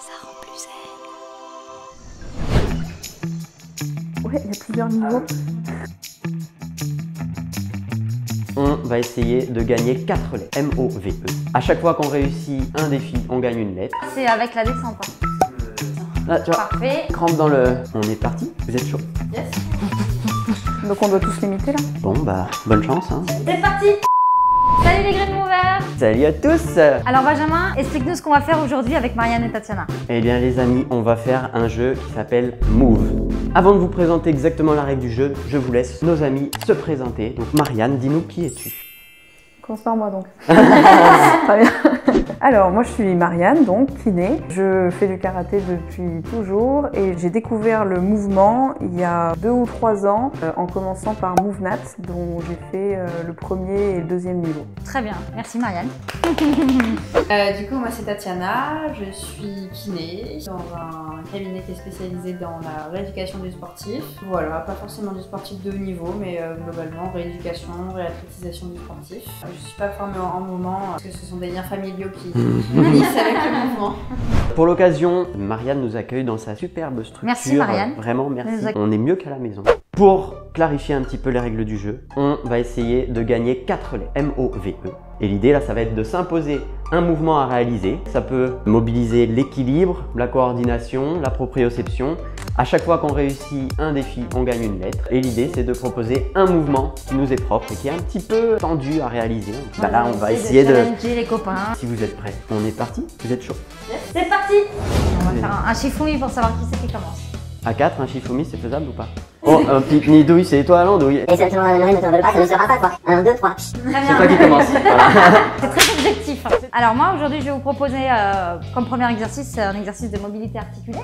Ça rend plus zen. Ouais, il y a plusieurs niveaux. On va essayer de gagner 4 lettres. M-O-V-E. À chaque fois qu'on réussit un défi, on gagne une lettre. C'est avec la descente. Là, tu vois, Parfait. crampe dans le... On est parti. Vous êtes chaud? Yes. Donc on doit tous limiter là. Bon, bah, bonne chance, hein. C'est parti. Salut les Green Movers. Salut à tous. Alors Benjamin, explique-nous ce qu'on va faire aujourd'hui avec Marianne et Tatiana. Eh bien les amis, on va faire un jeu qui s'appelle Move. Avant de vous présenter exactement la règle du jeu, je vous laisse nos amis se présenter. Donc Marianne, dis-nous qui es-tu? Commence par moi donc. Très bien. Alors moi je suis Marianne, donc kiné. Je fais du karaté depuis toujours et j'ai découvert le mouvement il y a 2 ou 3 ans en commençant par MoveNat dont j'ai fait le premier et le deuxième niveau. Très bien, merci Marianne. Du coup, moi c'est Tatiana, je suis kiné dans un cabinet qui est spécialisé dans la rééducation du sportif. Voilà, pas forcément du sportif de haut niveau, mais globalement rééducation, réathlétisation du sportif. Je suis pas formée en mouvement parce que ce sont des liens familiaux qui glissent avec le mouvement. Pour l'occasion, Marianne nous accueille dans sa superbe structure. Merci, Marianne. Vraiment merci, on est mieux qu'à la maison. Pour clarifier un petit peu les règles du jeu, on va essayer de gagner 4 lettres, M-O-V-E. Et l'idée là, ça va être de s'imposer un mouvement à réaliser. Ça peut mobiliser l'équilibre, la coordination, la proprioception. À chaque fois qu'on réussit un défi, on gagne une lettre. Et l'idée, c'est de proposer un mouvement qui nous est propre et qui est un petit peu tendu à réaliser. Bah là, on va essayer de... challenger les copains. Si vous êtes prêts, on est parti? Vous êtes chaud? C'est parti. On va faire un chiffouille pour savoir qui c'est qui commence. À 4, un Shifumi, c'est faisable ou pas? Oh, un pique nidouille, c'est toi l'andouille. Et ça ne te pas, ça ne sera pas quoi. 1, 2, 3. Très bien. C'est toi qui commence. Voilà. C'est très objectif. Alors moi aujourd'hui je vais vous proposer comme premier exercice un exercice de mobilité articulaire.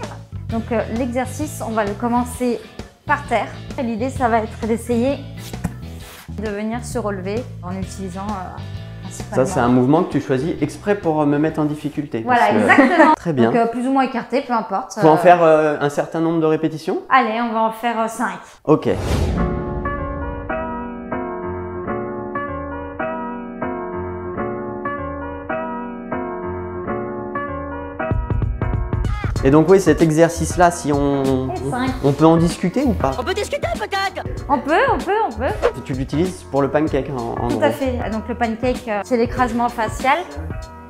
Donc l'exercice on va le commencer par terre. L'idée ça va être d'essayer de venir se relever en utilisant Ça c'est un mouvement que tu choisis exprès pour me mettre en difficulté. Voilà exactement. Très bien. Donc plus ou moins écarté, peu importe. Faut en faire un certain nombre de répétitions? Allez on va en faire 5. Ok. Et donc oui, cet exercice-là, si on peut en discuter ou pas? On peut discuter peut-être. On peut. Tu l'utilises pour le pancake en Tout gros. à fait. Donc le pancake, c'est l'écrasement facial.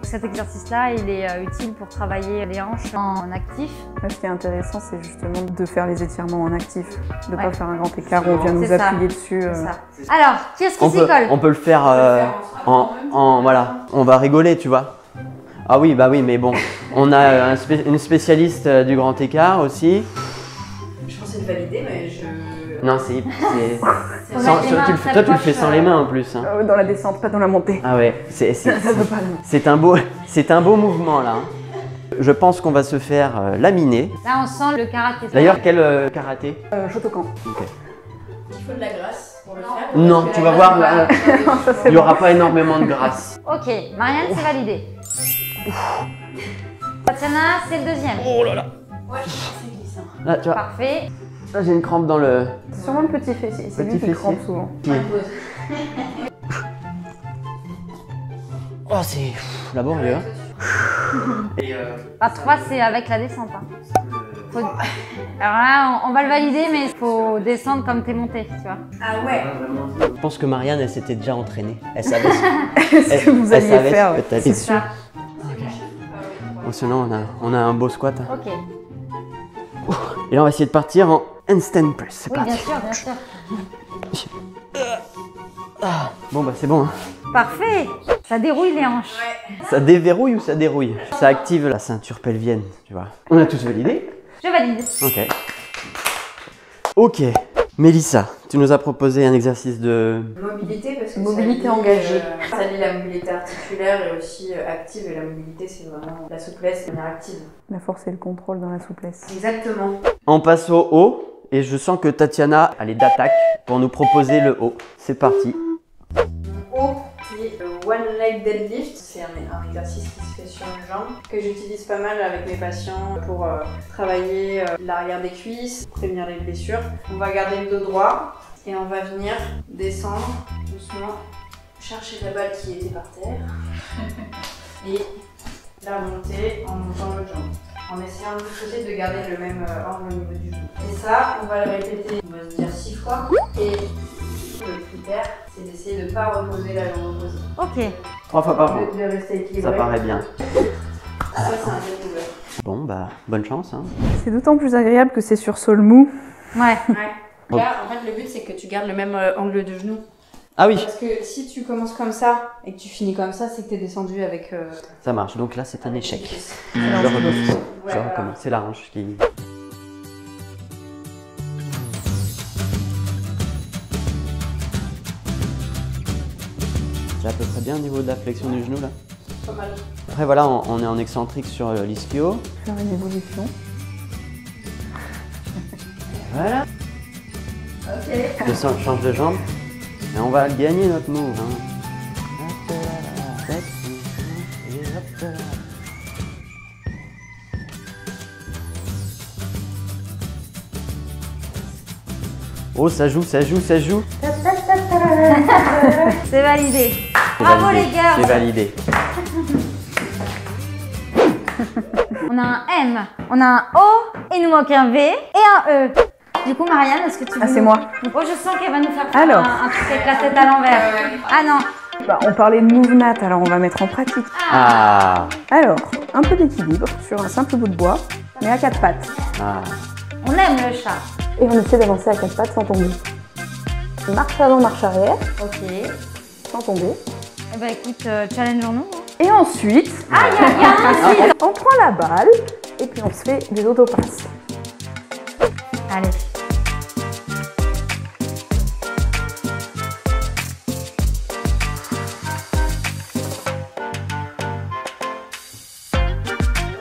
Cet exercice-là, il est utile pour travailler les hanches en actif. Ce qui est intéressant, c'est justement de faire les étirements en actif, de ne Ouais. pas faire un grand écart où on vient nous C'est ça. appuyer dessus. C'est ça. Alors, qui est-ce qui s'y colle? On peut le faire voilà. On va rigoler, tu vois. Ah oui, bah oui, mais bon. On a une spécialiste du grand écart aussi. Je pensais le valider, mais je... Non, c'est... mettre les mains toi, très tu le proches, fais sans les mains en plus. Hein. Dans la descente, pas dans la montée. Ah ouais, Ça veut pas aller. c'est un beau mouvement là. Hein. Je pense qu'on va se faire laminer. Là, on sent le karaté. D'ailleurs, quel karaté? Shotokan. Ok. Il faut de la grâce pour le faire. Non, Parce que tu la vas grâce, voir, il n'y aura pas énormément de grâce. Ok, Marianne, c'est validé. Tatiana, c'est le deuxième. Oh là là. Ouais, c'est glissant. Là, tu vois, Parfait. là j'ai une crampe dans le... C'est sûrement le petit fessier. C'est lui Petit qui fessier. crampe souvent. Oh, c'est laborieux. À 3, c'est avec la descente. Hein. Alors là, on va le valider, mais il faut descendre comme t'es monté, tu vois. Ah ouais. Je pense que Marianne, elle s'était déjà entraînée. Elle savait Ce que vous elle alliez savait faire. ce Ouais. que t'allais C'est faire. sûr. Bon, sinon, on a un beau squat. Hein. Ok. Et là, on va essayer de partir en handstand press. C'est Oui, parti. bien sûr. Bon, bah c'est bon. Hein. Parfait. Ça dérouille les hanches. Ça déverrouille ou ça dérouille? Ça active la ceinture pelvienne, tu vois. On a tous validé? Je valide. Ok. Ok. Mélissa, tu nous as proposé un exercice de... Mobilité, parce que Mobilité ça lie, engagée. ça lie la mobilité articulaire et aussi active. Et la mobilité, c'est vraiment la souplesse de manière active. La force et le contrôle dans la souplesse. Exactement. On passe au haut. Et je sens que Tatiana, elle est d'attaque pour nous proposer le haut. C'est parti. Haut, c'est le one leg deadlift. C'est un exercice qui se fait sur une jambe, que j'utilise pas mal avec mes patients pour travailler l'arrière des cuisses, prévenir les blessures. On va garder le dos droit et on va venir descendre doucement, chercher la balle qui était par terre et la monter en montant le jambe. en essayant de l'autre côté de garder le même angle au niveau du genou. Et ça, on va le répéter, on va se dire 6 fois. Et le critère, c'est d'essayer de ne pas reposer la jambe opposée. Ok. 3 fois par jour. De rester équilibré. Ça paraît bien. Ça, c'est un découvert. Bon, bah, bonne chance. Hein. C'est d'autant plus agréable que c'est sur sol mou. Ouais. Ouais. Là, en fait, le but, c'est que tu gardes le même angle de genou. Ah oui, Parce que si tu commences comme ça et que tu finis comme ça, c'est que tu es descendu avec. ça marche. Donc là, c'est un échec. Je Non, recommence. Ouais, Je voilà. recommence. C'est la hanche qui... J'ai à peu près bien au niveau de la flexion du genou là. Pas mal. Après voilà, on est en excentrique sur l'ischio. Faire une évolution. Voilà. Ok. Descends, change de jambe. Et on va gagner notre move. Hein. Hop là, tac, et hop là. Oh, ça joue, ça joue, ça joue. C'est validé. C'est Bravo validé, les gars. c'est validé. On a un M, on a un O, et il nous manque un V et un E. Du coup, Marianne, est-ce que tu veux... Ah, c'est moi. Oh, je sens qu'elle va nous faire faire Alors. un truc avec la tête à l'envers. Ah non. Bah, on parlait de move mat, alors on va mettre en pratique. Ah, Alors, un peu d'équilibre sur un simple bout de bois, mais à 4 pattes. ah. On aime le chat. Et on essaie d'avancer à 4 pattes sans tomber. Marche avant, marche arrière, Ok. sans tomber. Eh ben écoute, challengeons-nous. hein. Et ensuite, Ah, il y a un fil. on prend la balle et puis on se fait des autopasses. Allez.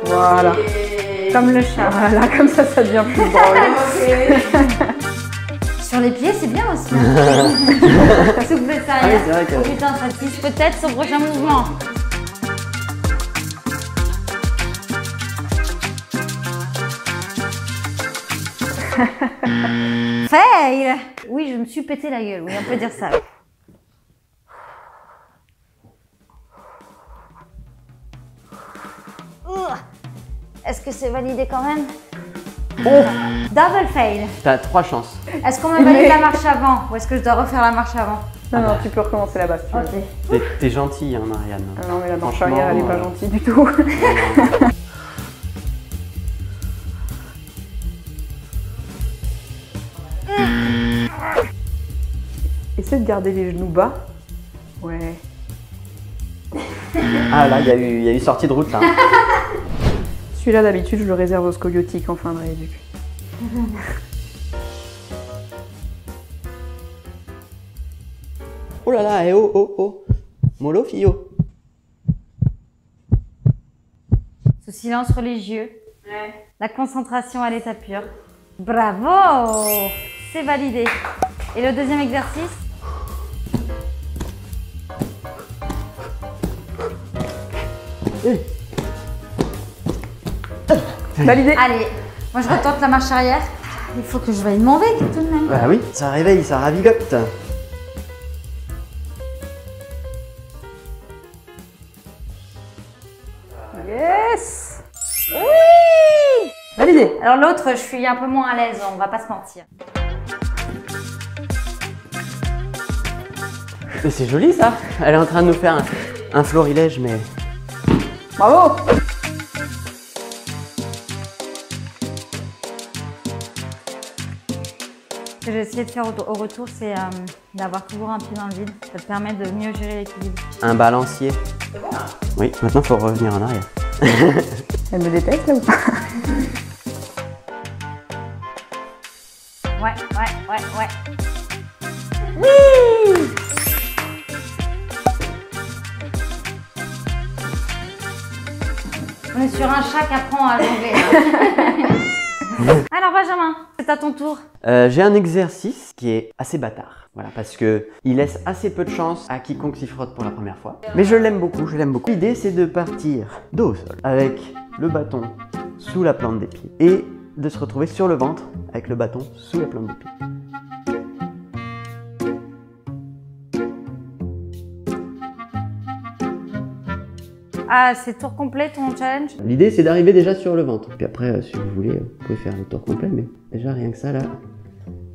Voilà. Comme le chat. Voilà, comme ça devient plus drôle. Sur les pieds, c'est bien aussi. Hein. Soulever ça Ah oui, c'est vrai que- Oh putain, ça tisse peut-être son prochain mouvement. Fail. Oui, je me suis pété la gueule. Oui, on peut dire ça. Ouh. Est-ce que c'est validé quand même? Double fail. T'as 3 chances. Est-ce qu'on me valide la marche avant ou est-ce que je dois refaire la marche avant? Non, non, tu peux recommencer la base. Ok. T'es gentille, hein, Marianne. Ah non, mais la marche Franchement, arrière, elle est pas gentille du tout. Essaie de garder les genoux bas. Ouais. Ah là, il y a eu sortie de route là. Celui-là, d'habitude, je le réserve aux scoliotiques en fin de rééduc. Oh là là, eh oh, oh, oh. Mollo, fio. Ce silence religieux, Ouais. la concentration à l'état pur. Bravo! C'est validé. Et le deuxième exercice? Validé. Allez, moi je retente la marche arrière. Il faut que je valide mon véhicule tout de même. Bah oui, ça réveille, ça ravigote. Yes. Oui! Validé. Alors l'autre, je suis un peu moins à l'aise, on va pas se mentir. Mais c'est joli ça. Elle est en train de nous faire un florilège, mais... Bravo. Ce que j'ai essayé de faire au retour, c'est d'avoir toujours un pied dans le vide. Ça te permet de mieux gérer l'équilibre. Un balancier. Oui, maintenant faut revenir en arrière. Elle me déteste là ou pas? Ouais. Oui! On est sur un chat qui apprend à jongler. Alors Benjamin, c'est à ton tour. J'ai un exercice qui est assez bâtard. Voilà, parce que il laisse assez peu de chance à quiconque s'y frotte pour la première fois. Mais je l'aime beaucoup, je l'aime beaucoup. L'idée c'est de partir dos au sol avec le bâton sous la plante des pieds et de se retrouver sur le ventre avec le bâton sous la plante des pieds. Ah, c'est tour complet ton challenge? L'idée, c'est d'arriver déjà sur le ventre. Puis après, si vous voulez, vous pouvez faire le tour complet. Mais déjà, rien que ça, là,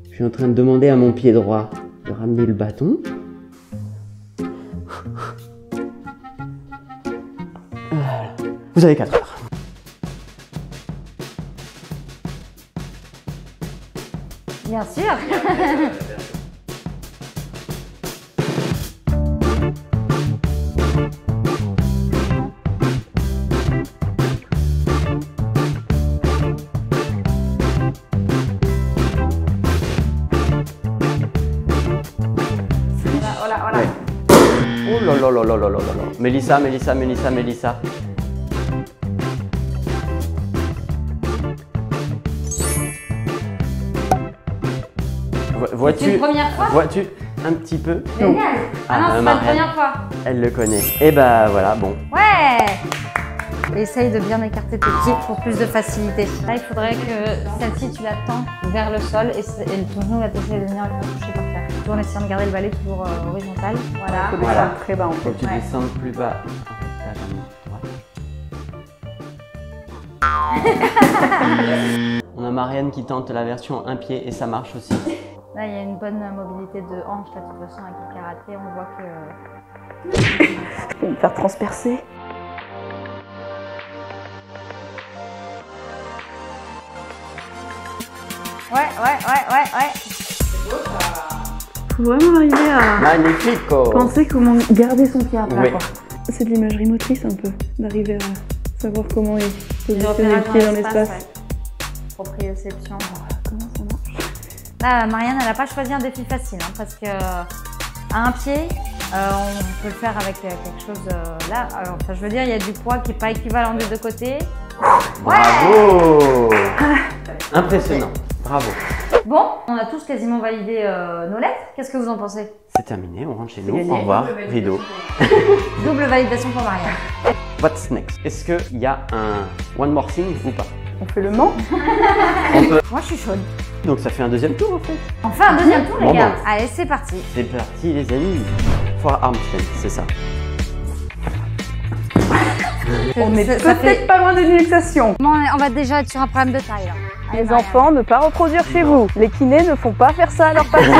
je suis en train de demander à mon pied droit de ramener le bâton. Voilà. Vous avez 4 heures. Bien sûr. Voilà. Ouais. Oh là là là là là là là là. Mélissa. C'est une première fois? Vois-tu un petit peu? Génial. Ah non, c'est pas Marianne, la première fois. elle le connaît. Et bah voilà, bon. Ouais. Essaye de bien écarter tes pieds pour plus de facilité. Là, il faudrait que celle-ci, tu la tends vers le sol et ton genou, là, tu essaies de venir le faire toucher par terre. Toujours en essayant de garder le balai toujours horizontal. Voilà. Il faut descendre très bas en Faut fait. que tu Ouais. descendes plus bas. La jambe droite. On a Marianne qui tente la version un pied et ça marche aussi. Là, il y a une bonne mobilité de hanche. Là, de toute façon, avec le karaté, on voit que... Je vais me faire transpercer. Ouais. Faut vraiment arriver à Magnifico! penser comment garder son pied à plat. Oui. Quoi. C'est de l'imagerie motrice un peu, d'arriver à savoir comment Du positionner le repérage pied dans dans l'espace. ouais. Proprioception. Comment ça marche? Là, Marianne, elle n'a pas choisi un défi facile, hein, parce que à un pied, on peut le faire avec quelque chose là. Alors, enfin, je veux dire, il y a du poids qui n'est pas équivalent des deux côtés. Bravo! Impressionnant, bravo. Bon, on a tous quasiment validé nos lettres. Qu'est-ce que vous en pensez? C'est terminé, on rentre chez nous. gagné. Au revoir, rideau. Double validation pour Marianne. What's next? Est-ce qu'il y a un one more thing ou pas? On fait le Mans? Moi, je suis chaude. Donc ça fait un deuxième tour en fait. On fait un deuxième tour, les Bon, gars. bon. Allez, c'est parti. C'est parti les amis. Forearm strength, c'est ça. On est Ça peut-être fait- pas loin de luxation. Bon, on va déjà être sur un problème de taille. Là. Allez, Les Marianne. enfants, ne pas reproduire chez vous. Les kinés ne font pas faire ça à leurs patients.